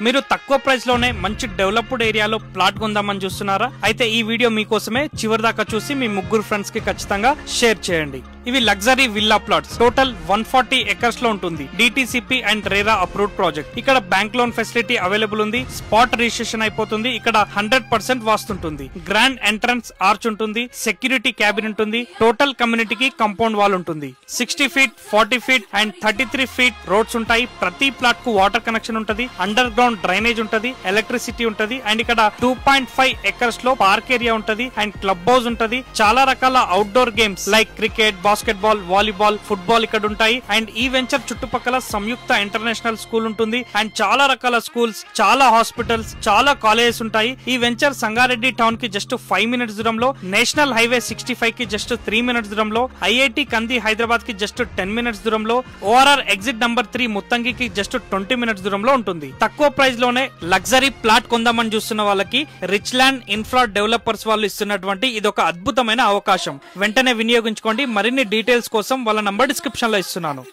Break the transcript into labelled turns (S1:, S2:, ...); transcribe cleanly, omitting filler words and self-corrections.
S1: మీరు తక్కువ ప్రైస్ లోనే మంచి డెవలప్డ్ ఏరియాలో ప్లాట్ కొందామని చూస్తున్నారా? అయితే ఈ వీడియో మీకోసమే చివరి దాకా చూసి మీ ముగ్గురు ఫ్రెండ్స్ కి ఖచ్చితంగా షేర్ చేయండి. ఇవి luxury villa plots. Total 140 acres లో ఉంటుంది. DTCP and RERA approved project. ఇక్కడ బ్యాంక్ లోన్ ఫెసిలిటీ అవైలబుల్ ఉంది. స్పాట్ రిజిస్ట్రేషన్ అయిపోతుంది. ఇక్కడ 100% వాస్తుంటుంది. గ్రాండ్ ఎంట్రన్స్ ఆర్చ్ ఉంటుంది. సెక్యూరిటీ క్యాబిన్ ఉంటుంది. టోటల్ కమ్యూనిటీకి కాంపౌండ్ వాల్ ఉంటుంది. 60 feet 40 feet and 33 feet roads ఉంటాయి. ప్రతి ప్లాట్ కు వాటర్ కనెక్షన్ ఉంటుంది. అండర్ గ్రౌండ్ డ్రైనేజ్ ఉంటది. ఎలక్ట్రిసిటీ ఉంటది. అండ్ ఇక్కడ 2.5 ఎకర్స్ లో పార్క్ ఏరియా ఉంటది. అండ్ క్లబ్ హౌస్ ఉంటది. చాలా రకాల outdoor games like cricket, basketball, volleyball, football ఇక్కడ ఉంటాయి. అండ్ ఈ వెంచర్ చుట్టుపక్కల సంయుక్త ఇంటర్నేషనల్ స్కూల్ ఉంటుంది. అండ్ చాలా రకాల స్కూల్స్, చాలా హాస్పిటల్స్, చాలా కాలేజెస్ ఉంటాయి. ఈ వెంచర్ సంగారెడ్డి టౌన్ కి జస్ట్ 5 మినిట్స్ దూరంలో, నేషనల్ హైవే 65 కి జస్ట్ 3 మినిట్స్ దూరంలో, ఐఐటి కంది హైదరాబాద్ కి జస్ట్ 10 మినిట్స్ దూరంలో, ఓఆర్ఆర్ ఎగ్జిట్ నంబర్ 3 ముత్తంగికి జస్ట్ 20 మినిట్స్ దూరంలో ఉంటుంది. తక్కువ ప్రైస్ లోనే లగ్జరీ ప్లాట్ కొందామని చూస్తున్న వాళ్ళకి రిచ్ ల్యాండ్ ఇన్ఫ్రా డెవలపర్స్ వాళ్ళు ఇస్తున్నటువంటి ఇది ఒక అద్భుతమైన అవకాశం. వెంటనే వినియోగించుకోండి. మరిన్ని డీటెయిల్స్ కోసం వాళ్ళ నంబర్ డిస్క్రిప్షన్ లో ఇస్తున్నాను.